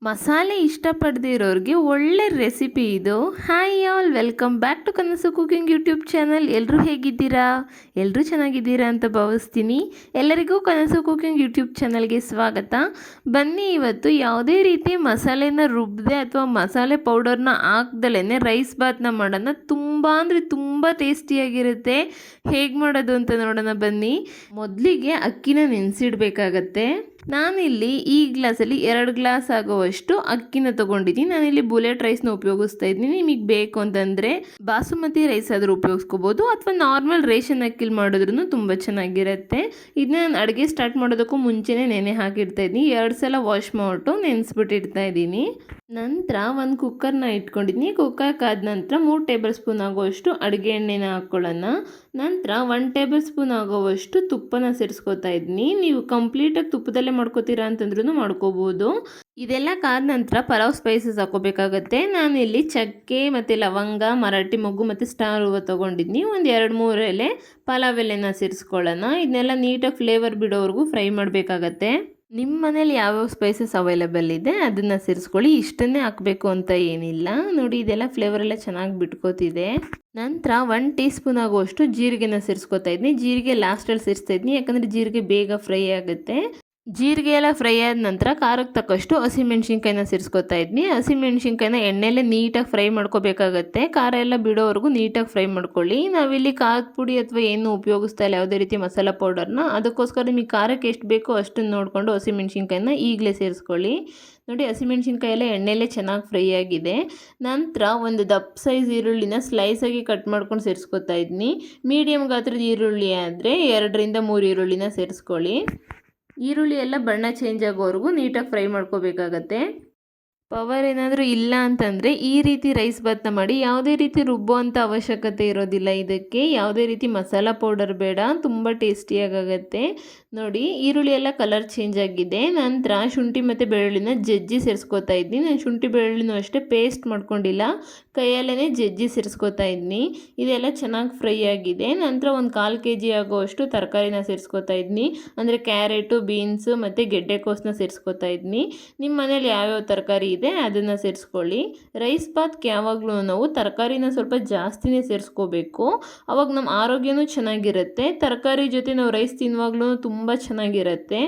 ಮಸಾಲೆ ಇಷ್ಟಪಡದಿರೋರಿಗೆ ಒಳ್ಳೆ ರೆಸಿಪಿ ಇದು. Hi all, welcome back to Kanasu cooking YouTube channel. ಎಲ್ಲರೂ ಹೇಗಿದ್ದೀರಾ? ಎಲ್ಲರೂ ಚೆನ್ನಾಗಿದ್ದೀರಾ ಅಂತ ಭಾವಿಸ್ತೀನಿ. ಎಲ್ಲರಿಗೂ ಕನಸು ಕುಕಿಂಗ್ ಯೂಟ್ಯೂಬ್ ಚಾನಲ್ಗೆ ಸ್ವಾಗತ. ಬನ್ನಿ, ಇವತ್ತು ಯಾವುದೇ ರೀತಿ ಮಸಾಲೆನ ರುಬ್ಬದೆ ಅಥವಾ ಮಸಾಲೆ ಪೌಡರ್ನ ಹಾಕ್ದಲೇ ರೈಸ್ ಬಾತ್ನ ಮಾಡೋಣ. ತುಂಬ ಅಂದರೆ ತುಂಬ ಟೇಸ್ಟಿಯಾಗಿರುತ್ತೆ. ಹೇಗೆ ಮಾಡೋದು ಅಂತ ನೋಡೋಣ ಬನ್ನಿ. ಮೊದಲಿಗೆ ಅಕ್ಕಿನ ನೆನೆಸಿಡ್ಬೇಕಾಗತ್ತೆ. ನಾನಿಲ್ಲಿ ಈ ಗ್ಲಾಸಲ್ಲಿ 2 ಗ್ಲಾಸ್ ಆಗುವಷ್ಟು ಅಕ್ಕಿನ ತೊಗೊಂಡಿದ್ದೀನಿ. ನಾನಿಲ್ಲಿ ಬುಲೆಟ್ ರೈಸ್ನ ಉಪಯೋಗಿಸ್ತಾ ಇದ್ದೀನಿ. ನಿಮಗೆ ಬೇಕು ಅಂತಂದರೆ ಬಾಸುಮತಿ ರೈಸ್ ಆದರೂ ಉಪಯೋಗಿಸ್ಕೋಬೋದು, ಅಥವಾ ನಾರ್ಮಲ್ ರೇಷನ್ ಅಕ್ಕಿಲಿ ಮಾಡಿದ್ರೂ ತುಂಬ ಚೆನ್ನಾಗಿರುತ್ತೆ. ಇದನ್ನ ನಾನು ಅಡುಗೆ ಸ್ಟಾರ್ಟ್ ಮಾಡೋದಕ್ಕೂ ಮುಂಚೆನೇ ನೆನೆ ಹಾಕಿಡ್ತಾ ಇದ್ದೀನಿ. 2 ಸಲ ವಾಶ್ ಮಾಡಿಬಿಟ್ಟು ನೆನೆಸ್ಬಿಟ್ಟಿಡ್ತಾ ಇದ್ದೀನಿ. ನಂತರ ಒಂದು ಕುಕ್ಕರ್ನ ಇಟ್ಕೊಂಡಿದ್ದೀನಿ. ಕುಕ್ಕರ್ ಕಾದ ನಂತರ 3 ಟೇಬಲ್ ಸ್ಪೂನ್ ಆಗುವಷ್ಟು ಅಡುಗೆ ಎಣ್ಣೆನ ಹಾಕ್ಕೊಳ್ಳೋಣ. ನಂತರ 1 ಟೇಬಲ್ ಸ್ಪೂನ್ ಆಗುವಷ್ಟು ತುಪ್ಪನ ಸೇರಿಸ್ಕೊತಾ ಇದ್ದೀನಿ. ನೀವು ಕಂಪ್ಲೀಟಾಗಿ ತುಪ್ಪದಲ್ಲೇ ಮಾಡ್ಕೋತೀರಾ ಅಂತಂದ್ರೂ ಮಾಡ್ಕೋಬೋದು. ಇದೆಲ್ಲ ಕಾದ ನಂತರ ಪಲಾವ್ ಸ್ಪೈಸಸ್ ಹಾಕೋಬೇಕಾಗತ್ತೆ. ನಾನಿಲ್ಲಿ ಚಕ್ಕೆ ಮತ್ತು ಲವಂಗ, ಮರಾಠಿ ಮೊಗ್ಗು ಮತ್ತು ಸ್ಟಾರ್ ಹೂವು ತೊಗೊಂಡಿದ್ದೀನಿ. ಒಂದು 2-3 ಎಲೆ ಪಲಾವ್ ಎಲೆನ ಸೇರಿಸ್ಕೊಳ್ಳೋಣ. ಇದನ್ನೆಲ್ಲ ನೀಟಾಗಿ ಫ್ಲೇವರ್ ಬಿಡೋವರೆಗೂ ಫ್ರೈ ಮಾಡಬೇಕಾಗತ್ತೆ. ನಿಮ್ಮ ಮನೇಲಿ ಯಾವ್ಯಾವ ಸ್ಪೈಸಸ್ ಅವೈಲೇಬಲ್ ಇದೆ ಅದನ್ನು ಸೇರಿಸ್ಕೊಳ್ಳಿ. ಇಷ್ಟನ್ನೇ ಹಾಕಬೇಕು ಅಂತ ಏನಿಲ್ಲ. ನೋಡಿ, ಇದೆಲ್ಲ ಫ್ಲೇವರ್ ಎಲ್ಲ ಚೆನ್ನಾಗಿ ಬಿಟ್ಕೋತಿದೆ. ನಂತರ 1 ಟೀ ಸ್ಪೂನ್ ಆಗುವಷ್ಟು ಜೀರಿಗೆನ ಸೇರಿಸ್ಕೊತಾ ಇದ್ದೀನಿ. ಜೀರಿಗೆ ಲಾಸ್ಟಲ್ಲಿ ಸೇರಿಸ್ತಾ ಇದ್ದೀನಿ, ಯಾಕಂದರೆ ಜೀರಿಗೆ ಬೇಗ ಫ್ರೈ ಆಗುತ್ತೆ. ಜೀರಿಗೆ ಎಲ್ಲ ಫ್ರೈ ಆದ ನಂತರ ಖಾರಕ್ಕೆ ತಕ್ಕಷ್ಟು ಹಸಿಮೆಣ್ಸಿನ್ಕಾಯಿನ ಸೇರಿಸ್ಕೊತಾ ಇದ್ದೀನಿ. ಹಸಿಮೆಣ್ಸಿನ್ಕಾಯಿನ ಎಣ್ಣೆಲ್ಲೇ ನೀಟಾಗಿ ಫ್ರೈ ಮಾಡ್ಕೋಬೇಕಾಗತ್ತೆ. ಖಾರ ಎಲ್ಲ ಬಿಡೋವರೆಗೂ ನೀಟಾಗಿ ಫ್ರೈ ಮಾಡ್ಕೊಳ್ಳಿ. ನಾವಿಲ್ಲಿ ಖಾರದ ಪುಡಿ ಅಥವಾ ಏನು ಉಪಯೋಗಿಸ್ತಾ ಇಲ್ಲ, ಯಾವುದೇ ರೀತಿ ಮಸಾಲ ಪೌಡರ್ನ. ಅದಕ್ಕೋಸ್ಕರ ನಿಮಗೆ ಖಾರಕ್ಕೆ ಎಷ್ಟು ಬೇಕೋ ಅಷ್ಟನ್ನು ನೋಡಿಕೊಂಡು ಹಸಿಮೆಣ್ಸಿನ್ಕಾಯಿನ ಈಗಲೇ ಸೇರಿಸ್ಕೊಳ್ಳಿ. ನೋಡಿ, ಹಸಿಮೆಣ್ಸಿನ್ಕಾಯಿ ಎಲ್ಲ ಎಣ್ಣೆಲ್ಲೇ ಚೆನ್ನಾಗಿ ಫ್ರೈ ಆಗಿದೆ. ನಂತರ ಒಂದು ದಪ್ಪ ಸೈಜ್ ಈರುಳ್ಳಿನ ಸ್ಲೈಸಾಗಿ ಕಟ್ ಮಾಡ್ಕೊಂಡು ಸೇರಿಸ್ಕೊತಾ ಇದ್ದೀನಿ. ಮೀಡಿಯಮ್ ಗಾತ್ರದ ಈರುಳ್ಳಿ ಆದರೆ 2-3 ಈರುಳ್ಳಿನ ಸೇರಿಸ್ಕೊಳ್ಳಿ. ಈರುಳ್ಳಿ ಎಲ್ಲ ಬಣ್ಣ ಚೇಂಜ್ ಆಗೋವರೆಗೂ ನೀಟಾಗಿ ಫ್ರೈ ಮಾಡ್ಕೋಬೇಕಾಗತ್ತೆ. ಪವರ್ ಏನಾದರೂ ಇಲ್ಲ ಅಂತಂದರೆ ಈ ರೀತಿ ರೈಸ್ ಬಾತ್ನ ಮಾಡಿ. ಯಾವುದೇ ರೀತಿ ರುಬ್ಬೋ ಅಂಥ ಅವಶ್ಯಕತೆ ಇರೋದಿಲ್ಲ. ಇದಕ್ಕೆ ಯಾವುದೇ ರೀತಿ ಮಸಾಲ ಪೌಡರ್ ಬೇಡ, ತುಂಬ ಟೇಸ್ಟಿಯಾಗತ್ತೆ. ನೋಡಿ, ಈರುಳ್ಳಿ ಎಲ್ಲ ಕಲರ್ ಚೇಂಜ್ ಆಗಿದೆ. ನಂತರ ಶುಂಠಿ ಮತ್ತು ಬೆಳ್ಳುಳ್ಳಿನ ಜಜ್ಜಿ ಸೇರಿಸ್ಕೊತಾ ಇದ್ದೀನಿ. ನಾನು ಶುಂಠಿ ಬೆಳ್ಳುಳ್ಳಿನೂ ಅಷ್ಟೇ ಪೇಸ್ಟ್ ಮಾಡ್ಕೊಂಡಿಲ್ಲ, ಕೈಯಲ್ಲೇ ಜಜ್ಜಿ ಸೇರಿಸ್ಕೊತಾ ಇದ್ದೀನಿ. ಇದೆಲ್ಲ ಚೆನ್ನಾಗಿ ಫ್ರೈ ಆಗಿದೆ. ನಂತರ ಒಂದು 1/4 kg ಆಗೋವಷ್ಟು ತರಕಾರಿನ ಸೇರಿಸ್ಕೊತಾ ಇದ್ದೀನಿ. ಅಂದರೆ ಕ್ಯಾರೆಟು, ಬೀನ್ಸು ಮತ್ತು ಗೆಡ್ಡೆಕೋಸನ್ನ ಸೇರಿಸ್ಕೊತಾ ಇದ್ದೀನಿ. ನಿಮ್ಮ ಮನೇಲಿ ಯಾವ್ಯಾವ ತರಕಾರಿ ಇದೆ ಅದನ್ನು ಸೇರಿಸ್ಕೊಳ್ಳಿ. ರೈಸ್ ಬಾತ್ಗೆ ಯಾವಾಗಲೂ ನಾವು ತರಕಾರಿನ ಸ್ವಲ್ಪ ಜಾಸ್ತಿನೇ ಸೇರಿಸ್ಕೋಬೇಕು. ಅವಾಗ ನಮ್ಮ ಆರೋಗ್ಯನೂ ಚೆನ್ನಾಗಿರುತ್ತೆ. ತರಕಾರಿ ಜೊತೆ ನಾವು ರೈಸ್ ತಿನ್ನುವಾಗ್ಲೂ ತುಂಬ ಚೆನ್ನಾಗಿರುತ್ತೆ.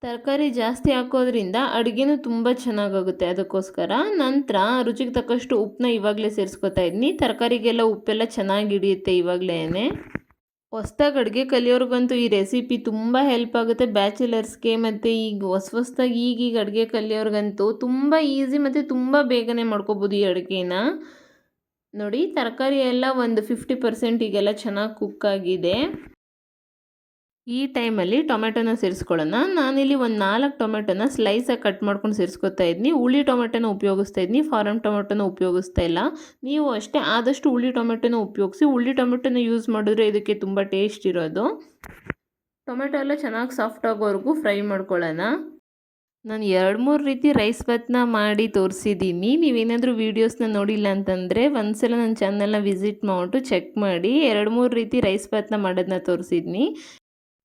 ತರಕಾರಿ ಜಾಸ್ತಿ ಹಾಕೋದ್ರಿಂದ ಅಡುಗೆನೂ ತುಂಬ ಚೆನ್ನಾಗಾಗುತ್ತೆ. ಅದಕ್ಕೋಸ್ಕರ ನಂತರ ರುಚಿಗೆ ತಕ್ಕಷ್ಟು ಉಪ್ಪನ್ನ ಇವಾಗಲೇ ಸೇರಿಸ್ಕೊತಾ ಇದ್ದೀನಿ. ತರಕಾರಿಗೆಲ್ಲ ಉಪ್ಪೆಲ್ಲ ಚೆನ್ನಾಗಿ ಹಿಡಿಯುತ್ತೆ ಇವಾಗಲೇ. ಹೊಸ್ದಾಗಿ ಅಡುಗೆ ಕಲಿಯೋರ್ಗಂತೂ ಈ ರೆಸಿಪಿ ತುಂಬ ಹೆಲ್ಪ್ ಆಗುತ್ತೆ. ಬ್ಯಾಚುಲರ್ಸ್ಗೆ ಮತ್ತು ಈಗ ಹೊಸ್ದಾಗಿ ಈಗೀಗ ಅಡುಗೆ ಕಲಿಯೋರ್ಗಂತೂ ತುಂಬ ಈಸಿ ಮತ್ತು ತುಂಬ ಬೇಗನೆ ಮಾಡ್ಕೋಬೋದು ಈ ಅಡುಗೆನ. ನೋಡಿ, ತರಕಾರಿ ಎಲ್ಲ ಒಂದು 50% ಈಗೆಲ್ಲ ಚೆನ್ನಾಗಿ ಕುಕ್ ಆಗಿದೆ. ಈ ಟೈಮಲ್ಲಿ ಟೊಮೆಟೊನ ಸೇರಿಸ್ಕೊಳ್ಳೋಣ. ನಾನಿಲ್ಲಿ ಒಂದು 4 ಟೊಮೆಟೊನ ಸ್ಲೈಸಾಗಿ ಕಟ್ ಮಾಡ್ಕೊಂಡು ಸೇರಿಸ್ಕೊತಾ ಇದ್ದೀನಿ. ಹುಳಿ ಟೊಮೆಟೊನ ಉಪಯೋಗಿಸ್ತಾ ಇದ್ದೀನಿ, ಫಾರಮ್ ಟೊಮೆಟೊನ ಉಪಯೋಗಿಸ್ತಾ ಇಲ್ಲ. ನೀವು ಅಷ್ಟೇ ಆದಷ್ಟು ಹುಳಿ ಟೊಮೆಟೊನ ಉಪಯೋಗಿಸಿ. ಹುಳಿ ಟೊಮೆಟೊನ ಯೂಸ್ ಮಾಡಿದ್ರೆ ಇದಕ್ಕೆ ತುಂಬ ಟೇಸ್ಟ್ ಇರೋದು. ಟೊಮೆಟೊ ಎಲ್ಲ ಚೆನ್ನಾಗಿ ಸಾಫ್ಟ್ ಆಗೋವರೆಗೂ ಫ್ರೈ ಮಾಡ್ಕೊಳ್ಳೋಣ. ನಾನು 2-3 ರೀತಿ ರೈಸ್ ಬಾತ್ನ ಮಾಡಿ ತೋರಿಸಿದ್ದೀನಿ. ನೀವೇನಾದರೂ ವೀಡಿಯೋಸ್ನ ನೋಡಿಲ್ಲ ಅಂತಂದರೆ ಒಂದ್ಸಲ ನನ್ನ ಚಾನಲ್ನ ವಿಸಿಟ್ ಮಾಡಿಬಿಟ್ಟು ಚೆಕ್ ಮಾಡಿ. 2-3 ರೀತಿ ರೈಸ್ ಬಾತ್ನ ಮಾಡೋದನ್ನ ತೋರಿಸಿದ್ದೀನಿ.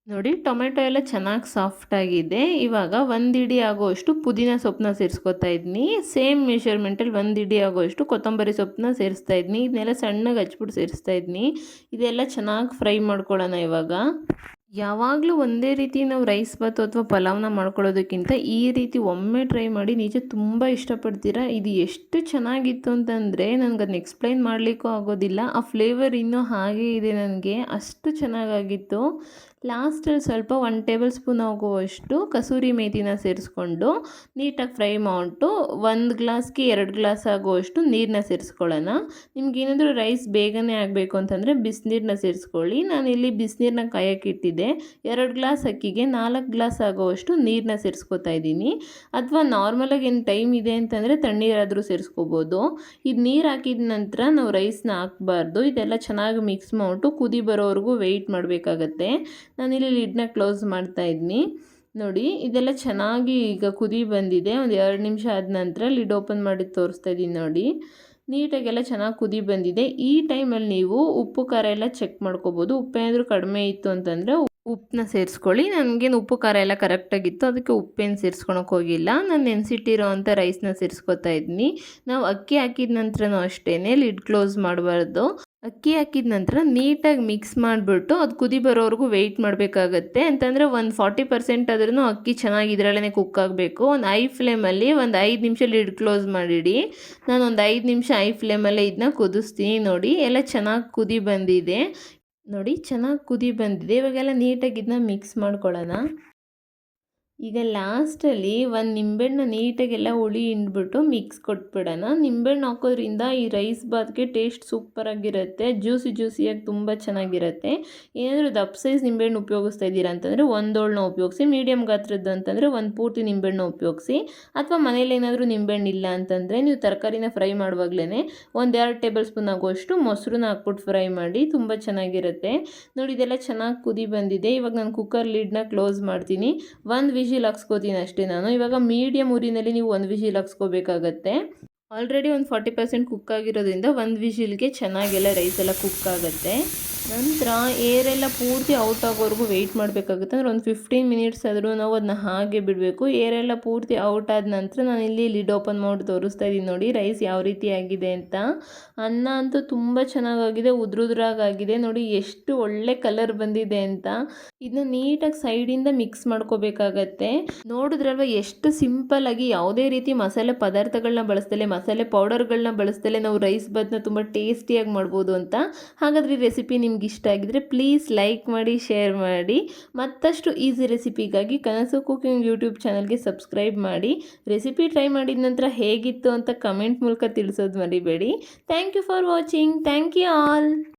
ನೋಡಿ, ಟೊಮೆಟೊ ಎಲ್ಲ ಚೆನ್ನಾಗಿ ಸಾಫ್ಟ್ ಆಗಿದೆ. ಇವಾಗ 1 ಇಡಿ ಆಗೋಷ್ಟು ಪುದೀನ ಸೊಪ್ಪನ್ನ ಸೇರಿಸ್ಕೊತಾ ಇದ್ದೀನಿ. ಸೇಮ್ ಮೆಷರ್ಮೆಂಟಲ್ಲಿ 1 ಇಡಿ ಆಗೋಷ್ಟು ಕೊತ್ತಂಬರಿ ಸೊಪ್ಪನ್ನ ಸೇರಿಸ್ತಾ ಇದ್ದೀನಿ. ಇದನ್ನೆಲ್ಲ ಸಣ್ಣಗೆ ಹಚ್ಬಿಟ್ಟು ಸೇರಿಸ್ತಾ ಇದ್ದೀನಿ. ಇದೆಲ್ಲ ಚೆನ್ನಾಗಿ ಫ್ರೈ ಮಾಡ್ಕೊಳ್ಳೋಣ. ಇವಾಗ ಯಾವಾಗಲೂ ಒಂದೇ ರೀತಿ ನಾವು ರೈಸ್ ಬಾತು ಅಥವಾ ಪಲಾವ್ನ ಮಾಡ್ಕೊಳ್ಳೋದಕ್ಕಿಂತ ಈ ರೀತಿ ಒಮ್ಮೆ ಟ್ರೈ ಮಾಡಿ, ನಿಜ ತುಂಬ ಇಷ್ಟಪಡ್ತೀರಾ. ಇದು ಎಷ್ಟು ಚೆನ್ನಾಗಿತ್ತು ಅಂತಂದರೆ ನನಗೆ ಅದನ್ನ ಎಕ್ಸ್ಪ್ಲೈನ್ ಮಾಡಲಿಕ್ಕೂ ಆಗೋದಿಲ್ಲ. ಆ ಫ್ಲೇವರ್ ಇನ್ನೂ ಹಾಗೇ ಇದೆ ನನಗೆ, ಅಷ್ಟು ಚೆನ್ನಾಗಾಗಿತ್ತು. ಲಾಸ್ಟಲ್ಲಿ ಸ್ವಲ್ಪ 1 ಟೇಬಲ್ ಸ್ಪೂನ್ ಆಗುವಷ್ಟು ಕಸೂರಿ ಮೇಥಿನ ಸೇರಿಸ್ಕೊಂಡು ನೀಟಾಗಿ ಫ್ರೈ ಮಾಡಿಬಿಟ್ಟು 1 ಗ್ಲಾಸ್ಗೆ 2 ಗ್ಲಾಸ್ ಆಗುವಷ್ಟು ನೀರನ್ನ ಸೇರಿಸ್ಕೊಳ್ಳೋಣ. ನಿಮ್ಗೇನಾದರೂ ರೈಸ್ ಬೇಗನೆ ಆಗಬೇಕು ಅಂತಂದರೆ ಬಿಸಿನೀರನ್ನ ಸೇರಿಸ್ಕೊಳ್ಳಿ. ನಾನಿಲ್ಲಿ ಬಿಸಿನೀರನ್ನ ಕಾಯೋಕ್ಕೆ ಇಟ್ಟಿದ್ದೆ. 2 ಗ್ಲಾಸ್ ಅಕ್ಕಿಗೆ 4 ಗ್ಲಾಸ್ ಆಗೋವಷ್ಟು ನೀರನ್ನ ಸೇರಿಸ್ಕೊತಾ ಇದ್ದೀನಿ. ಅಥವಾ ನಾರ್ಮಲಾಗಿ ಏನು ಟೈಮ್ ಇದೆ ಅಂತಂದರೆ ತಣ್ಣೀರಾದರೂ ಸೇರಿಸ್ಕೋಬೋದು. ಇದು ನೀರು ಹಾಕಿದ ನಂತರ ನಾವು ರೈಸ್ನ ಹಾಕಬಾರ್ದು. ಇದೆಲ್ಲ ಚೆನ್ನಾಗಿ ಮಿಕ್ಸ್ ಮಾಡಿಬಿಟ್ಟು ಕುದಿ ಬರೋವರೆಗೂ ವೆಯ್ಟ್ ಮಾಡಬೇಕಾಗತ್ತೆ. ನಾನಿಲ್ಲಿ ಲಿಡ್ನ ಕ್ಲೋಸ್ ಮಾಡ್ತಾ ಇದ್ದೀನಿ. ನೋಡಿ, ಇದೆಲ್ಲ ಚೆನ್ನಾಗಿ ಈಗ ಕುದಿ ಬಂದಿದೆ. ಒಂದು 2 ನಿಮಿಷ ಆದ ನಂತರ ಲಿಡ್ ಓಪನ್ ಮಾಡಿ ತೋರಿಸ್ತಾ ಇದ್ದೀನಿ. ನೋಡಿ, ನೀಟಾಗೆಲ್ಲ ಚೆನ್ನಾಗಿ ಕುದಿ ಬಂದಿದೆ. ಈ ಟೈಮಲ್ಲಿ ನೀವು ಉಪ್ಪು ಖಾರ ಎಲ್ಲ ಚೆಕ್ ಮಾಡ್ಕೋಬೋದು. ಉಪ್ಪೇನಾದರೂ ಕಡಿಮೆ ಇತ್ತು ಅಂತಂದರೆ ಉಪ್ಪನ್ನ ಸೇರಿಸ್ಕೊಳ್ಳಿ. ನನಗೇನು ಉಪ್ಪು ಖಾರ ಎಲ್ಲ ಕರೆಕ್ಟಾಗಿತ್ತು, ಅದಕ್ಕೆ ಉಪ್ಪೇನು ಸೇರಿಸ್ಕೊಳಕ್ಕೆ ಹೋಗಿಲ್ಲ. ನಾನು ನೆನೆಸಿಟ್ಟಿರೋ ಅಂಥ ರೈಸ್ನ ಸೇರಿಸ್ಕೊತಾ ಇದ್ದೀನಿ. ನಾವು ಅಕ್ಕಿ ಹಾಕಿದ ನಂತರನೂ ಅಷ್ಟೇ ಲಿಡ್ ಕ್ಲೋಸ್ ಮಾಡಬಾರ್ದು. ಅಕ್ಕಿ ಹಾಕಿದ ನಂತರ ನೀಟಾಗಿ ಮಿಕ್ಸ್ ಮಾಡಿಬಿಟ್ಟು ಅದು ಕುದಿ ಬರೋವರೆಗೂ ವೆಯ್ಟ್ ಮಾಡಬೇಕಾಗತ್ತೆ. ಅಂತಂದರೆ ಒಂದು 40% ಆದ್ರೂ ಅಕ್ಕಿ ಚೆನ್ನಾಗಿ ಇದರಲ್ಲೇ ಕುಕ್ ಆಗಬೇಕು. ಒಂದು ಐ ಫ್ಲೇಮಲ್ಲಿ ಒಂದು 5 ನಿಮಿಷ ಲಿಡ್ ಕ್ಲೋಸ್ ಮಾಡಿಡಿ. ನಾನು ಒಂದು 5 ನಿಮಿಷ ಐ ಫ್ಲೇಮಲ್ಲೇ ಇದನ್ನ ಕುದಿಸ್ತೀನಿ. ನೋಡಿ ಎಲ್ಲ ಚೆನ್ನಾಗಿ ಕುದಿ ಬಂದಿದೆ. ನೋಡಿ ಚೆನ್ನಾಗಿ ಕುದಿ ಬಂದಿದೆ. ಇವಾಗೆಲ್ಲ ನೀಟಾಗಿ ಇದನ್ನ ಮಿಕ್ಸ್ ಮಾಡ್ಕೊಳ್ಳೋಣ. ಈಗ ಲಾಸ್ಟಲ್ಲಿ ಒಂದು ನಿಂಬೆಹಣ್ಣ ನೀಟಾಗೆಲ್ಲ ಹುಳಿ ಹಿಂಡ್ಬಿಟ್ಟು ಮಿಕ್ಸ್ ಕೊಟ್ಬಿಡೋಣ. ನಿಂಬೆಹಣ್ಣು ಹಾಕೋದ್ರಿಂದ ಈ ರೈಸ್ ಬಾತ್ಗೆ ಟೇಸ್ಟ್ ಸೂಪರಾಗಿರುತ್ತೆ, ಜ್ಯೂಸಿಯಾಗಿ ತುಂಬ ಚೆನ್ನಾಗಿರುತ್ತೆ. ಏನಾದರೂ ದಪ್ಪ ಸೈಜ್ ನಿಂಬೆಹಣ್ಣು ಉಪಯೋಗಿಸ್ತಾ ಇದ್ದೀರಾ ಅಂತಂದರೆ ಒಂದೋಳನ್ನ ಉಪಯೋಗಿಸಿ, ಮೀಡಿಯಮ್ ಗಾತ್ರದ್ದು ಅಂತಂದರೆ ಒಂದು ಪೂರ್ತಿ ನಿಂಬೆಹಣ್ಣು ಉಪಯೋಗಿಸಿ. ಅಥವಾ ಮನೇಲಿ ಏನಾದರೂ ನಿಂಬೆಹಣ್ಣು ಇಲ್ಲ ಅಂತಂದರೆ ನೀವು ತರಕಾರಿನ ಫ್ರೈ ಮಾಡುವಾಗಲೇ 1-2 ಟೇಬಲ್ ಸ್ಪೂನ್ ಆಗುವಷ್ಟು ಮೊಸರನ್ನ ಹಾಕ್ಬಿಟ್ಟು ಫ್ರೈ ಮಾಡಿ, ತುಂಬ ಚೆನ್ನಾಗಿರುತ್ತೆ. ನೋಡಿ ಇದೆಲ್ಲ ಚೆನ್ನಾಗಿ ಕುದಿ ಬಂದಿದೆ. ಇವಾಗ ನಾನು ಕುಕ್ಕರ್ ಲಿಡ್ನ ಕ್ಲೋಸ್ ಮಾಡ್ತೀನಿ. ಒಂದು ವಿಜಿಲ್ ಹಾಕ್ಸ್ಕೋತೀನಿ ಅಷ್ಟೇ ನಾನು. ಇವಾಗ ಮೀಡಿಯಮ್ ಉರಿನಲ್ಲಿ ನೀವು ಒಂದು ವಿಜಿಲ್ ಹಾಕ್ಸ್ಕೋಬೇಕಾಗತ್ತೆ. ಆಲ್ರೆಡಿ ಒಂದು 40% ಕುಕ್ ಆಗಿರೋದ್ರಿಂದ ಒಂದು ವಿಜಿಲ್ಗೆ ಚೆನ್ನಾಗೆಲ್ಲ ರೈಸ್ ಎಲ್ಲ ಕುಕ್ ಆಗುತ್ತೆ. ನಂತರ ಏರೆಲ್ಲ ಪೂರ್ತಿ ಔಟ್ ಆಗೋವರೆಗೂ ವೆಯ್ಟ್ ಮಾಡಬೇಕಾಗುತ್ತೆ. ಅಂದರೆ ಒಂದು 15 ಮಿನಿಟ್ಸ್ ಆದರೂ ನಾವು ಅದನ್ನ ಹಾಗೆ ಬಿಡಬೇಕು. ಏರೆಲ್ಲ ಪೂರ್ತಿ ಔಟ್ ಆದ ನಂತರ ನಾನು ಇಲ್ಲಿ ಲಿಡ್ ಓಪನ್ ಮಾಡಿ ತೋರಿಸ್ತಾ ಇದ್ದೀನಿ. ನೋಡಿ ರೈಸ್ ಯಾವ ರೀತಿ ಆಗಿದೆ ಅಂತ. ಅನ್ನ ಅಂತೂ ತುಂಬ ಚೆನ್ನಾಗಾಗಿದೆ, ಉದ್ರುದ್ರಾಗಿದೆ. ನೋಡಿ ಎಷ್ಟು ಒಳ್ಳೆ ಕಲರ್ ಬಂದಿದೆ ಅಂತ. ಇದನ್ನ ನೀಟಾಗಿ ಸೈಡಿಂದ ಮಿಕ್ಸ್ ಮಾಡ್ಕೋಬೇಕಾಗತ್ತೆ. ನೋಡಿದ್ರಲ್ವ ಎಷ್ಟು ಸಿಂಪಲ್ ಆಗಿ ಯಾವುದೇ ರೀತಿ ಮಸಾಲೆ ಪದಾರ್ಥಗಳನ್ನ ಬಳಸ್ದಲೆ, ಮಸಾಲೆ ಪೌಡರ್ಗಳನ್ನ ಬಳಸ್ದಲೆ ನಾವು ರೈಸ್ ಬಾತ್ನ ತುಂಬ ಟೇಸ್ಟಿಯಾಗಿ ಮಾಡ್ಬೋದು ಅಂತ. ಹಾಗಾದರೆ ಈ ರೆಸಿಪಿ ನಿಮ್ಗೆ ಇಷ್ಟ ಆಗಿದ್ರೆ ಪ್ಲೀಸ್ ಲೈಕ್ ಮಾಡಿ, ಶೇರ್ ಮಾಡಿ. ಮತ್ತಷ್ಟು ಈಸಿ ರೆಸಿಪಿಗಾಗಿ ಕನಸು ಕುಕಿಂಗ್ ಯೂಟ್ಯೂಬ್ ಚಾನಲ್ಗೆ ಸಬ್ಸ್ಕ್ರೈಬ್ ಮಾಡಿ. ರೆಸಿಪಿ ಟ್ರೈ ಮಾಡಿದ ನಂತರ ಹೇಗಿತ್ತು ಅಂತ ಕಮೆಂಟ್ ಮೂಲಕ ತಿಳಿಸೋದು ಮರಿಬೇಡಿ. Thank you for watching. Thank you all.